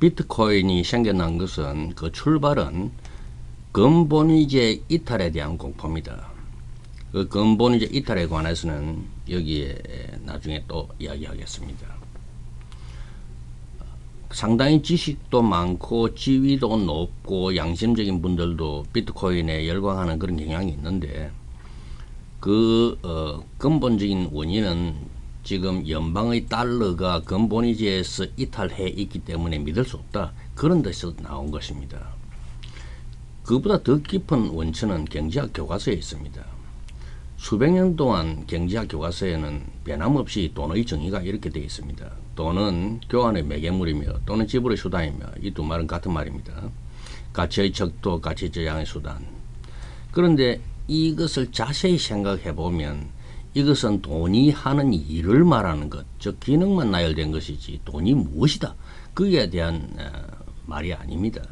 비트코인이 생겨난 것은 그 출발은 근본위제 이탈에 대한 공포입니다. 그 근본위제 이탈에 관해서는 여기에 나중에 또 이야기하겠습니다. 상당히 지식도 많고 지위도 높고 양심적인 분들도 비트코인에 열광하는 그런 경향이 있는데 근본적인 원인은 지금 연방의 달러가 근본위제에서 이탈해 있기 때문에 믿을 수 없다. 그런 데서 나온 것입니다. 그보다 더 깊은 원천은 경제학 교과서에 있습니다. 수백 년 동안 경제학 교과서에는 변함없이 돈의 정의가 이렇게 되어 있습니다. 돈은 교환의 매개물이며 또는 지불의 수단이며 이 두 말은 같은 말입니다. 가치의 척도, 가치 저장의 수단. 그런데 이것을 자세히 생각해 보면 이것은 돈이 하는 일을 말하는 것, 즉 기능만 나열된 것이지 돈이 무엇이다. 그에 대한 말이 아닙니다.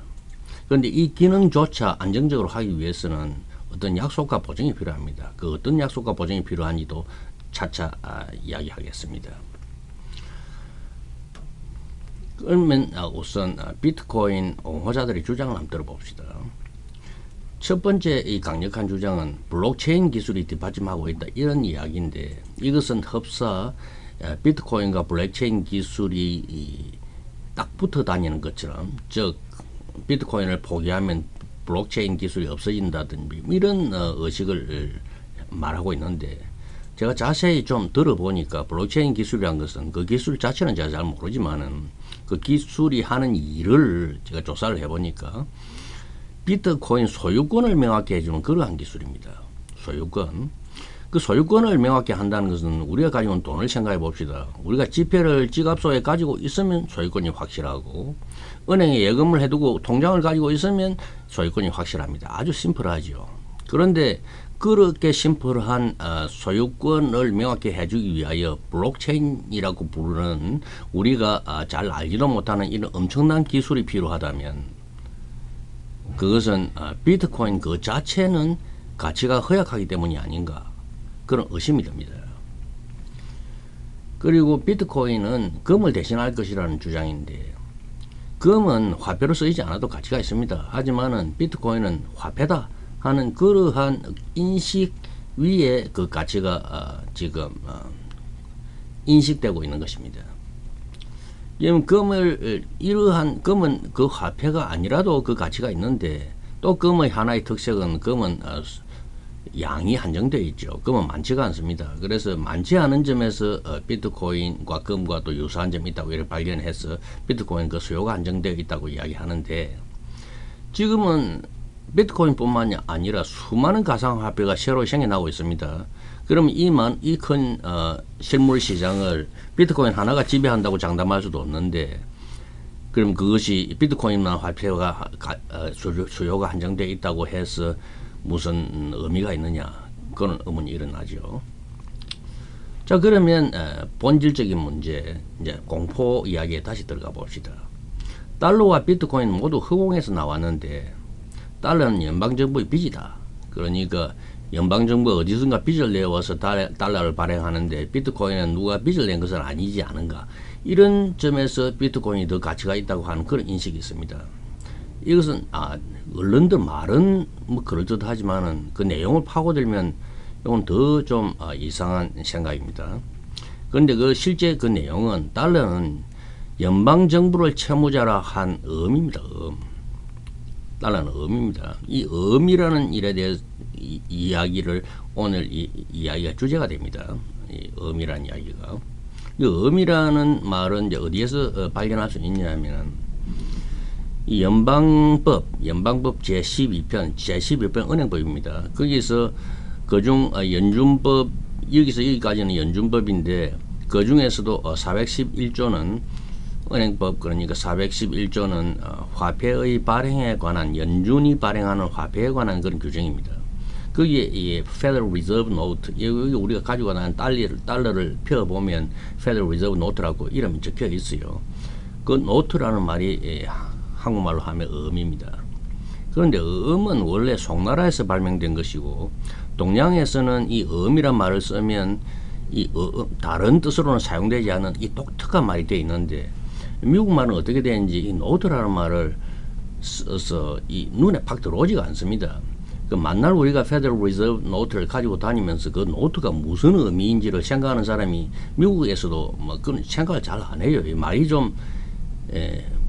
그런데 이 기능조차 안정적으로 하기 위해서는 어떤 약속과 보증이 필요합니다. 그 어떤 약속과 보증이 필요한지도 차차 이야기하겠습니다. 그러면 우선 비트코인 옹호자들의 주장을 한번 들어봅시다. 첫 번째 이 강력한 주장은 블록체인 기술이 뒷받침하고 있다 이런 이야기인데 이것은 흡사 비트코인과 블록체인 기술이 딱 붙어 다니는 것처럼 즉 비트코인을 포기하면 블록체인 기술이 없어진다든지 이런 의식을 말하고 있는데 제가 자세히 좀 들어보니까 블록체인 기술이란 것은 그 기술 자체는 제가 잘 모르지만은 그 기술이 하는 일을 제가 조사를 해보니까 비트코인 소유권을 명확히 해주는 그러한 기술입니다. 소유권. 그 소유권을 명확히 한다는 것은 우리가 가지고 있는 돈을 생각해 봅시다. 우리가 지폐를 지갑소에 가지고 있으면 소유권이 확실하고 은행에 예금을 해두고 통장을 가지고 있으면 소유권이 확실합니다. 아주 심플하죠. 그런데 그렇게 심플한 소유권을 명확히 해주기 위하여 블록체인이라고 부르는 우리가 잘 알지도 못하는 이런 엄청난 기술이 필요하다면 그것은 비트코인 그 자체는 가치가 허약하기 때문이 아닌가 그런 의심이 듭니다. 그리고 비트코인은 금을 대신할 것이라는 주장인데 금은 화폐로 쓰이지 않아도 가치가 있습니다. 하지만은 비트코인은 화폐다 하는 그러한 인식 위에 그 가치가 지금 인식되고 있는 것입니다. 이러한 금은 그 화폐가 아니라도 그 가치가 있는데 또 금의 하나의 특색은 금은 양이 한정되어 있죠. 금은 많지가 않습니다. 그래서 많지 않은 점에서 비트코인과 금과 또 유사한 점이 있다고 이렇게 발견해서 비트코인 그 수요가 한정되어 있다고 이야기하는데 지금은 비트코인뿐만이 아니라 수많은 가상화폐가 새로 생겨나고 있습니다. 그럼 이 큰 실물 시장을 비트코인 하나가 지배한다고 장담할 수도 없는데 그럼 그것이 비트코인만 화폐가 수요가 한정되어 있다고 해서 무슨 의미가 있느냐 그런 의문이 일어나죠. 자 그러면 본질적인 문제 이제 공포 이야기에 다시 들어가 봅시다. 달러와 비트코인 모두 허공에서 나왔는데 달러는 연방정부의 빚이다. 그러니까 연방정부가 어디선가 빚을 내와서 달러를 발행하는데 비트코인은 누가 빚을 낸 것은 아니지 않은가. 이런 점에서 비트코인이 더 가치가 있다고 하는 그런 인식이 있습니다. 이것은 언론들 말은 뭐 그럴듯하지만은 그 내용을 파고들면 이건 더 좀 이상한 생각입니다. 그런데 실제 그 내용은 달러는 연방정부를 채무자라 한 음입니다. 달러는 음입니다. 이 음이라는 일에 대해 이야기를 오늘 이야기가 주제가 됩니다. 이 음이라는 이야기가. 이 음이라는 말은 이제 어디에서 발견할 수 있냐면 이 연방법 제12편 은행법입니다. 거기서 그중 연준법 여기서 여기까지는 연준법인데 그 중에서도 411조는 은행법 그러니까 411조는 화폐의 발행에 관한 연준이 발행하는 화폐에 관한 그런 규정입니다. 거기에 이 Federal Reserve Note 여기 우리가 가지고 나는 달러를 펴보면 Federal Reserve Note라고 이름이 적혀 있어요. 그 노트라는 말이 한국말로 하면 음입니다. 그런데 음은 원래 송나라에서 발명된 것이고 동양에서는 이 음이란 말을 쓰면 이 다른 뜻으로는 사용되지 않는 이 독특한 말이 되어 있는데 미국 말은 어떻게 되는지 이 노트라는 말을 써서 이 눈에 팍 들어오지가 않습니다. 그 만날 우리가 Federal Reserve 노트를 가지고 다니면서 그 노트가 무슨 의미인지를 생각하는 사람이 미국에서도 뭐 그런 생각을 잘 안 해요. 이 말이 좀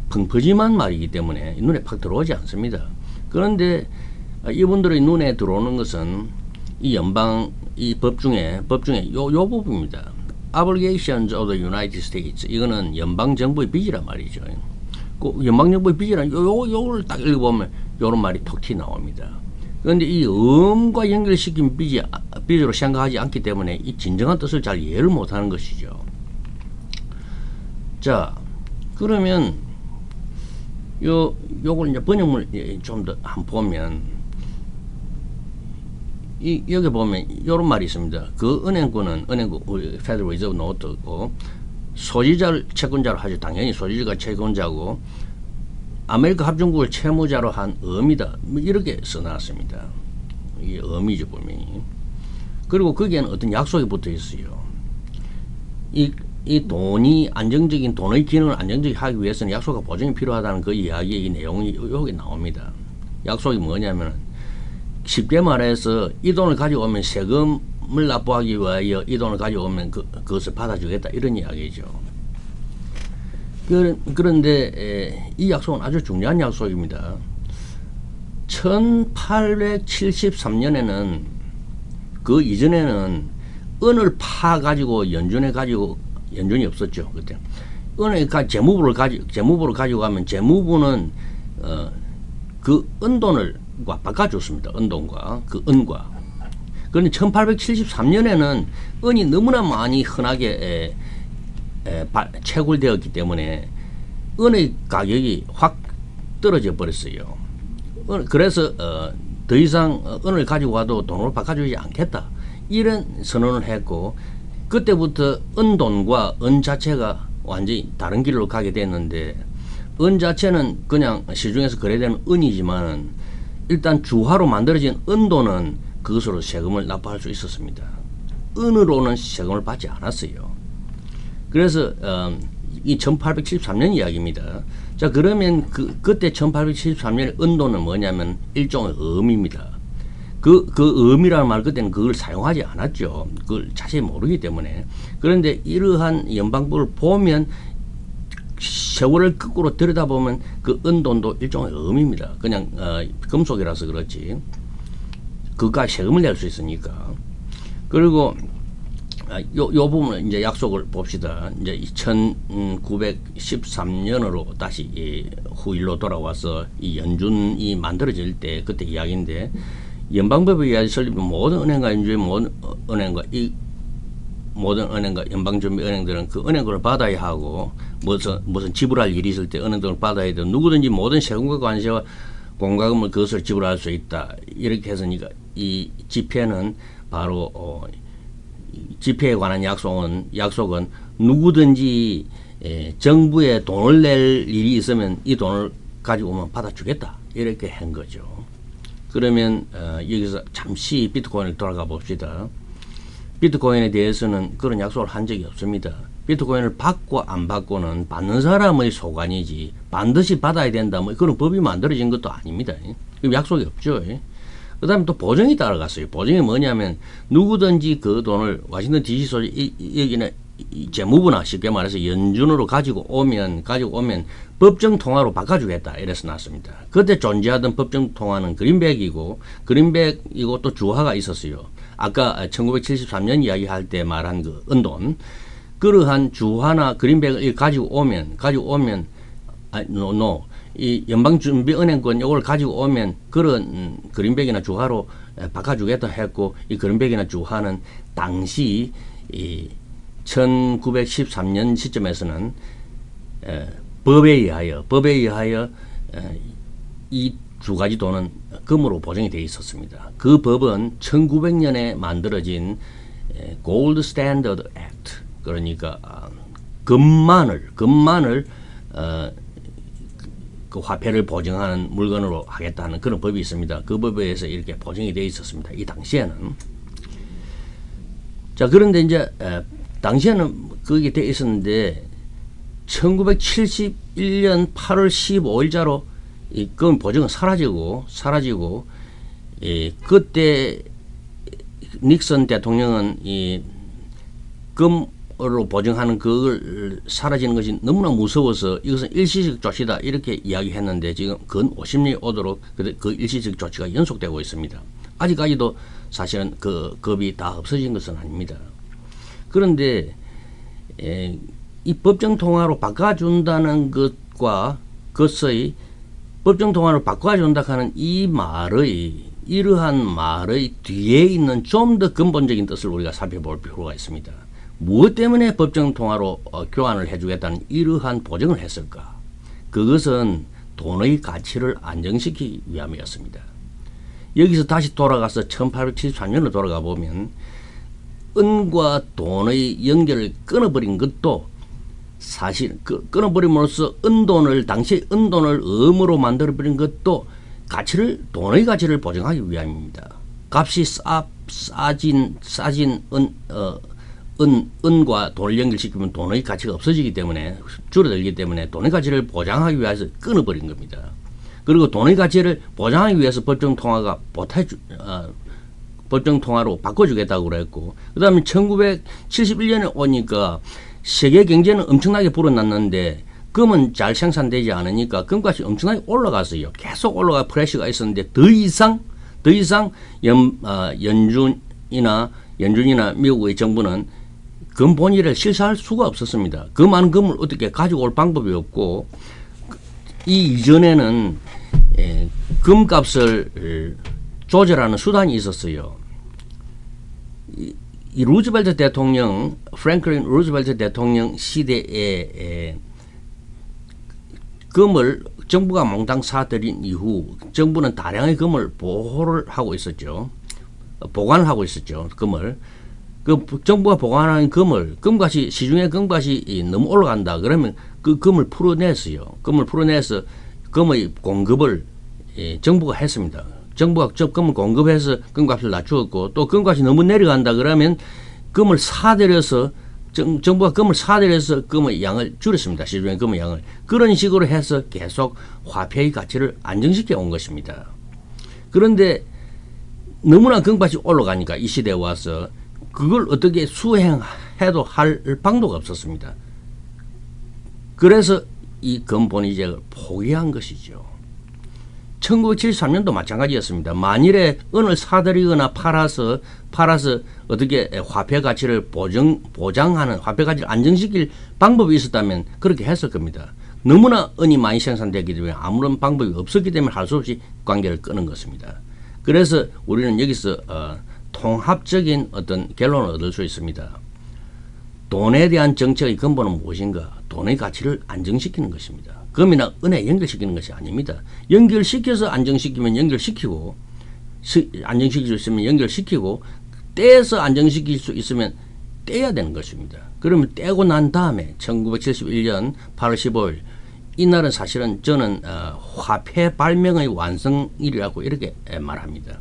펑퍼짐한 말이기 때문에 눈에 팍 들어오지 않습니다. 그런데 이분들의 눈에 들어오는 것은 이 연방 이 법 중에 요 부분입니다. Obligations of the United States. 이거는 연방 정부의 빚이란 말이죠. 그 연방 정부의 빚이란 요걸 딱 읽어보면 요런 말이 톡 튀 나옵니다. 그런데 이 음과 연결시킨 빚으로 생각하지 않기 때문에 이 진정한 뜻을 잘 이해를 못하는 것이죠. 자, 그러면 요걸 이제 번역물 좀 더 한번 보면 여기 보면 요런 말이 있습니다. 그 은행권은 우리 Federal Reserve 노트고 소지자를 채권자로 하죠. 당연히 소지자가 채권자고 아메리카 합중국을 채무자로 한 의미다. 이렇게 써놨습니다. 이게 의미죠, 분명히. 그리고 거기에는 어떤 약속이 붙어 있어요. 이 돈이 안정적인 돈의 기능을 안정적이게 하기 위해서는 약속과 보증이 필요하다는 그 이야기의 이 내용이 여기 나옵니다. 약속이 뭐냐면 쉽게 말해서 이 돈을 가지고 오면 세금을 납부하기 위하여 이 돈을 가지고 오면 그것을 받아주겠다 이런 이야기죠. 그런데 이 약속은 아주 중요한 약속입니다. 1873년에는 그 이전에는 은을 파 가지고 연준이 없었죠. 그때 은을 재무부를 가지고 가면 재무부는 그 은돈을 바꿔줬습니다. 은돈과 그 은과. 그런데 1873년에는 은이 너무나 많이 흔하게 채굴되었기 때문에 은의 가격이 확 떨어져 버렸어요. 그래서 더 이상 은을 가지고 와도 돈으로 바꿔주지 않겠다 이런 선언을 했고 그때부터 은돈과 은 자체가 완전히 다른 길로 가게 됐는데 은 자체는 그냥 시중에서 거래되는 은이지만 일단 주화로 만들어진 은돈은 그것으로 세금을 납부할 수 있었습니다. 은으로는 세금을 받지 않았어요. 그래서 이 1873년 이야기입니다. 자, 그러면 그때 1873년의 은돈은 뭐냐면 일종의 음입니다. 그 음이라는 말 그때는 그걸 사용하지 않았죠. 그걸 자세히 모르기 때문에. 그런데 이러한 연방법을 보면 세월을 거꾸로 들여다보면 그 은돈도 일종의 음입니다. 그냥 금속이라서 그렇지. 그가 세금을 낼 수 있으니까. 그리고 요 부분은 이제 약속을 봅시다. 이제 1913년으로 다시 후일로 돌아와서 이 연준이 만들어질 때 그때 이야기인데 연방법에 의해 설립된 모든 은행과 모든 은행과 연방준비은행들은 그 은행권을 받아야 하고 무슨 지불할 일이 있을 때 은행권을 받아야 되고 누구든지 모든 세금과 관세와 공과금을 그것을 지불할 수 있다. 이렇게 해서니까 이 집회는 바로 집회에 관한 약속은 누구든지 정부에 돈을 낼 일이 있으면 이 돈을 가지고 오면 받아주겠다. 이렇게 한 거죠. 그러면 여기서 잠시 비트코인을 돌아가 봅시다. 비트코인에 대해서는 그런 약속을 한 적이 없습니다. 비트코인을 받고 안 받고는 받는 사람의 소관이지 반드시 받아야 된다 뭐 그런 법이 만들어진 것도 아닙니다. 약속이 없죠. 그 다음에 또 보증이 따라갔어요. 보증이 뭐냐면 누구든지 그 돈을 워싱턴 DC 소지 여기는 재무부나 쉽게 말해서 연준으로 가지고 오면 법정 통화로 바꿔주겠다 이래서 났습니다. 그때 존재하던 법정 통화는 그린백이고 또 주화가 있었어요. 아까 1973년 이야기할 때 말한 그 은돈 그러한 주화나 그린백을 가지고 오면 이 연방준비은행권 이걸 가지고 오면 그런 그린백이나 주화로 바꿔주겠다 했고 이 그린백이나 주화는 당시 이 1913년 시점에서는 법에 의하여 이 두 가지 돈은 금으로 보정이 되어 있었습니다. 그 법은 1900년에 만들어진 Gold Standard Act 그러니까 금만을 그 화폐를 보증하는 물건으로 하겠다는 그런 법이 있습니다. 그 법에 의해서 이렇게 보증이 되어 있었습니다. 이 당시에는. 자, 그런데 이제 당시에는 그게 되어 있었는데 1971년 8월 15일자로 이 금 보증은 사라지고 그때 닉슨 대통령은 이 금으로 보증하는 그걸 사라지는 것이 너무나 무서워서 이것은 일시적 조치다 이렇게 이야기했는데 지금 근 50년이 오도록 그 일시적 조치가 연속되고 있습니다. 아직까지도 사실은 그 급이 다 없어진 것은 아닙니다. 그런데 이 법정통화로 바꿔준다는 것과 그것의 법정통화로 바꿔준다 하는 이러한 말의 뒤에 있는 좀 더 근본적인 뜻을 우리가 살펴볼 필요가 있습니다. 무엇 때문에 법정통화로 교환을 해주겠다는 이러한 보증을 했을까? 그것은 돈의 가치를 안정시키기 위함이었습니다. 여기서 다시 돌아가서 1873년으로 돌아가 보면 은과 돈의 연결을 끊어버린 것도 사실 끊어버림으로써 당시 은돈을 음으로 만들어버린 것도 돈의 가치를 보증하기 위함입니다. 값이 싸진 은과 돈을 연결시키면 돈의 가치가 없어지기 때문에 줄어들기 때문에 돈의 가치를 보장하기 위해서 끊어버린 겁니다. 그리고 돈의 가치를 보장하기 위해서 법정통화로 바꿔주겠다고 그랬고, 그 다음에 1971년에 오니까 세계 경제는 엄청나게 불어났는데 금은 잘 생산되지 않으니까 금값이 엄청나게 올라갔어요. 계속 올라가 프레셔가 있었는데 더 이상 연준이나 미국의 정부는 금 본위를 실사할 수가 없었습니다. 그 많은 금을 어떻게 가지고 올 방법이 없고, 이 이전에는 금값을 조절하는 수단이 있었어요. 이 루즈벨트 대통령, 프랭클린 루즈벨트 대통령 시대에 금을 정부가 몽땅 사들인 이후 정부는 다량의 금을 보관을 하고 있었죠. 금을. 정부가 보관하는 금값이, 시중의 금값이 너무 올라간다. 그러면 그 금을 풀어냈어요. 금을 풀어내서 금의 공급을 정부가 했습니다. 정부가 금을 공급해서 금값을 낮추었고, 또 금값이 너무 내려간다 그러면 정부가 금을 사들여서 금의 양을 줄였습니다. 시중의 금의 양을. 그런 식으로 해서 계속 화폐의 가치를 안정시켜 온 것입니다. 그런데 너무나 금값이 올라가니까 이 시대에 와서 그걸 어떻게 수행해도 할 방도가 없었습니다. 그래서 이 금본위제를 포기한 것이죠. 1973년도 마찬가지였습니다. 만일에 은을 사들이거나 팔아서 어떻게 화폐 가치를 보장하는, 화폐 가치를 안정시킬 방법이 있었다면 그렇게 했을 겁니다. 너무나 은이 많이 생산되기 때문에 아무런 방법이 없었기 때문에 할 수 없이 관계를 끊은 것입니다. 그래서 우리는 여기서 통합적인 어떤 결론을 얻을 수 있습니다. 돈에 대한 정책의 근본은 무엇인가? 돈의 가치를 안정시키는 것입니다. 금이나 은에 연결시키는 것이 아닙니다. 연결시켜서 안정시키면 연결시키고, 안정시킬 수 있으면 연결시키고, 떼서 안정시킬 수 있으면 떼야 되는 것입니다. 그러면 떼고 난 다음에 1971년 8월 15일 이날은 사실은 저는 화폐 발명의 완성일이라고 이렇게 말합니다.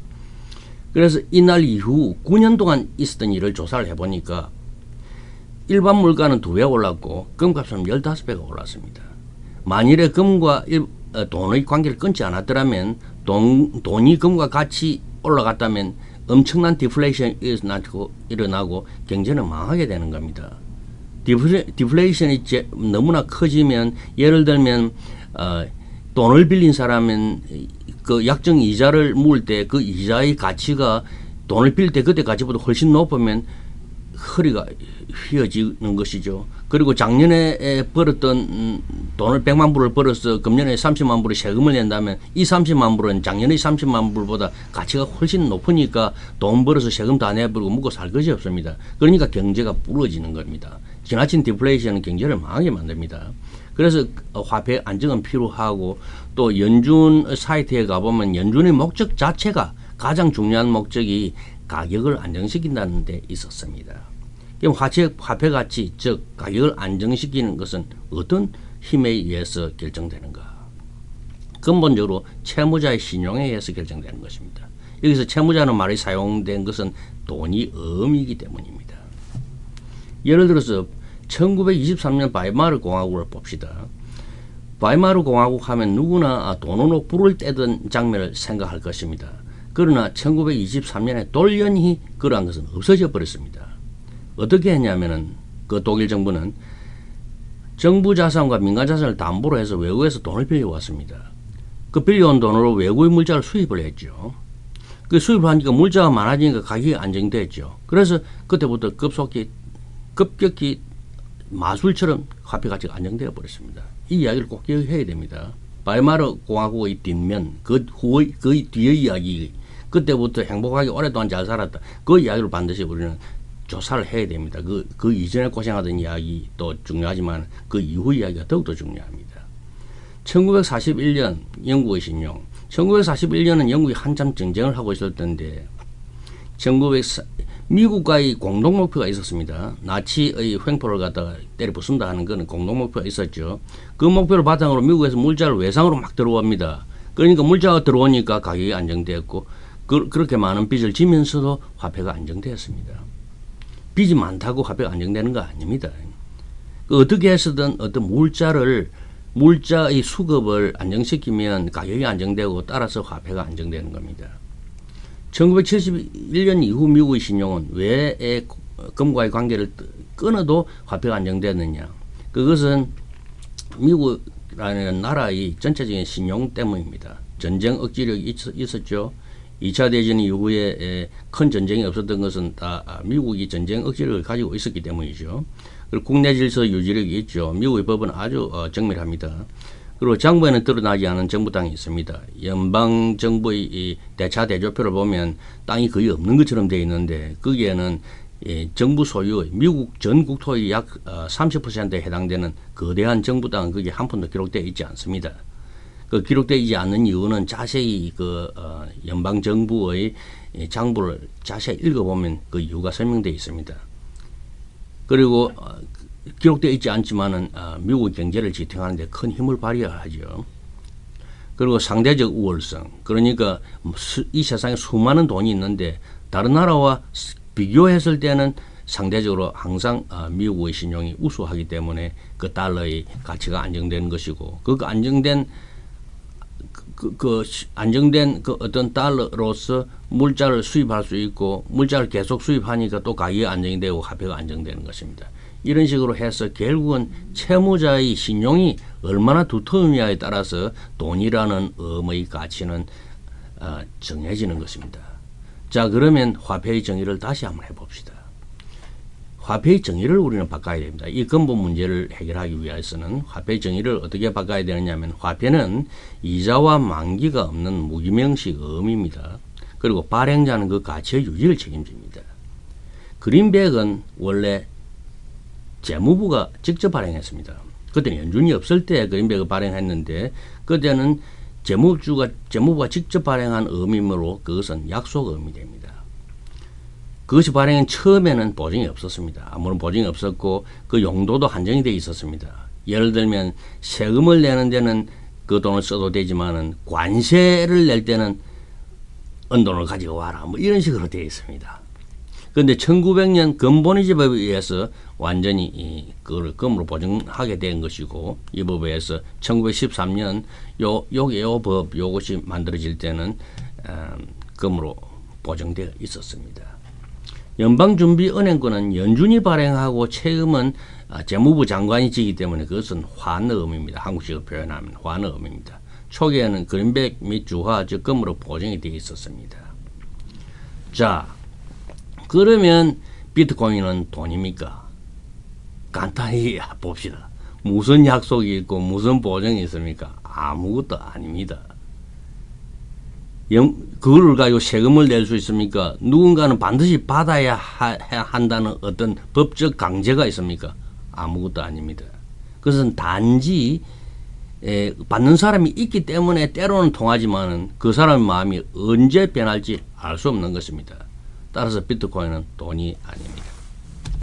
그래서 이날 이후 9년 동안 있었던 일을 조사를 해보니까 일반 물가는 2배 올랐고 금값은 15배가 올랐습니다. 만일에 금과 돈의 관계를 끊지 않았더라면 돈이 금과 같이 올라갔다면 엄청난 디플레이션이 일어나고 경제는 망하게 되는 겁니다. 디플레이션이 너무나 커지면, 예를 들면 돈을 빌린 사람은 그 약정 이자를 물을 때 그 이자의 가치가 돈을 빌릴 때 그때 가치보다 훨씬 높으면 허리가 휘어지는 것이죠. 그리고 작년에 벌었던 돈을 100만 불을 벌어서 금년에 30만 불의 세금을 낸다면 이 30만 불은 작년의 30만 불보다 가치가 훨씬 높으니까 돈 벌어서 세금 다 내버리고 먹고 살 것이 없습니다. 그러니까 경제가 부러지는 겁니다. 지나친 디플레이션은 경제를 망하게 만듭니다. 그래서 화폐 안정은 필요하고, 또 연준 사이트에 가보면 연준의 목적 자체가 가장 중요한 목적이 가격을 안정시킨다는 데 있었습니다. 그럼 화폐 가치, 즉 가격을 안정시키는 것은 어떤 힘에 의해서 결정되는가? 근본적으로 채무자의 신용에 의해서 결정되는 것입니다. 여기서 채무자는 말이 사용된 것은 돈이 음이기 때문입니다. 예를 들어서 1923년 바이마르 공화국을 봅시다. 바이마르 공화국 하면 누구나 돈으로 불을 떼던 장면을 생각할 것입니다. 그러나 1923년에 돌연히 그러한 것은 없어져 버렸습니다. 어떻게 했냐면은 그 독일 정부는 정부 자산과 민간 자산을 담보로 해서 외국에서 돈을 빌려왔습니다. 그 빌려온 돈으로 외국의 물자를 수입을 했죠. 그 수입을 하니까 물자가 많아지니까 가격이 안정됐죠. 그래서 그때부터 급격히 마술처럼 화폐 가치가 안정되어 버렸습니다. 이 이야기를 꼭 기억해야 됩니다. 바이마르 공화국의 뒷면, 그 뒤의 이야기, 그때부터 행복하게 오랫동안 잘 살았다. 그 이야기를 반드시 우리는 조사를 해야 됩니다. 그 이전에 고생하던 이야기도 중요하지만 그 이후 이야기가 더욱더 중요합니다. 1941년 영국의 신용. 1941년은 영국이 한참 전쟁을 하고 있을 때인데 미국과의 공동 목표가 있었습니다. 나치의 횡포를 갖다가 때려 부순다 하는 것은 공동 목표가 있었죠. 그 목표를 바탕으로 미국에서 물자를 외상으로 막 들어옵니다. 그러니까 물자가 들어오니까 가격이 안정되었고 그렇게 많은 빚을 지면서도 화폐가 안정되었습니다. 빚이 많다고 화폐가 안정되는 거 아닙니다. 어떻게 해서든 어떤 물자의 수급을 안정시키면 가격이 안정되고 따라서 화폐가 안정되는 겁니다. 1971년 이후 미국의 신용은 왜 금과의 관계를 끊어도 화폐가 안정되느냐. 그것은 미국이라는 나라의 전체적인 신용 때문입니다. 전쟁 억지력이 있었죠. 2차 대전 이후에 큰 전쟁이 없었던 것은 다 미국이 전쟁 억지력을 가지고 있었기 때문이죠. 그리고 국내 질서 유지력이 있죠. 미국의 법은 아주 정밀합니다. 그리고 정부에는 드러나지 않은 정부땅이 있습니다. 연방 정부의 대차 대조표를 보면 땅이 거의 없는 것처럼 되어 있는데 거기에는 정부 소유의 미국 전 국토의 약 30%에 해당되는 거대한 정부 땅은 거기에 한 푼도 기록되어 있지 않습니다. 그 기록되어 있지 않는 이유는 자세히 연방 정부의 장부를 자세히 읽어보면 그 이유가 설명되어 있습니다. 그리고 기록되어 있지 않지만은 미국 경제를 지탱하는 데 큰 힘을 발휘하죠. 그리고 상대적 우월성. 그러니까 이 세상에 수많은 돈이 있는데 다른 나라와 비교했을 때는 상대적으로 항상 미국의 신용이 우수하기 때문에 그 달러의 가치가 안정되는 것이고 안정된 어떤 달러로서 물자를 수입할 수 있고 물자를 계속 수입하니까 또 가격이 안정이 되고 화폐가 안정되는 것입니다. 이런 식으로 해서 결국은 채무자의 신용이 얼마나 두터우냐에 따라서 돈이라는 음의 가치는 정해지는 것입니다. 자, 그러면 화폐의 정의를 다시 한번 해봅시다. 화폐의 정의를 우리는 바꿔야 됩니다. 이 근본 문제를 해결하기 위해서는 화폐의 정의를 어떻게 바꿔야 되느냐 하면 화폐는 이자와 만기가 없는 무기명식 음입니다. 그리고 발행자는 그 가치의 유지를 책임집니다. 그린백은 원래 재무부가 직접 발행했습니다. 그때는 연준이 없을 때 그린백을 발행했는데 그때는 재무부가 직접 발행한 음이므로 그것은 약속음이 됩니다. 그것이 발행한 처음에는 보증이 없었습니다. 아무런 보증이 없었고 그 용도도 한정이 되어 있었습니다. 예를 들면 세금을 내는 데는 그 돈을 써도 되지만은 관세를 낼 때는 은돈을 가지고 와라. 뭐 이런 식으로 되어 있습니다. 그런데 1900년 근본이자법에 의해서 완전히 그걸 금으로 보증하게 된 것이고 이 법에 의해서 1913년 요것이 만들어질 때는 금으로 보증되어 있었습니다. 연방준비은행권은 연준이 발행하고 채금은 재무부 장관이 지기 때문에 그것은 환음입니다. 한국식으로 표현하면 환음입니다. 초기에는 그린백 및 주화 즉 금으로 보증이 되어 있었습니다. 자, 그러면 비트코인은 돈입니까? 간단히 봅시다. 무슨 약속이 있고 무슨 보증이 있습니까? 아무것도 아닙니다. 그걸 가지고 세금을 낼 수 있습니까? 누군가는 반드시 받아야 한다는 어떤 법적 강제가 있습니까? 아무것도 아닙니다. 그것은 단지 받는 사람이 있기 때문에 때로는 통하지만 그 사람의 마음이 언제 변할지 알 수 없는 것입니다. 따라서 비트코인은 돈이 아닙니다.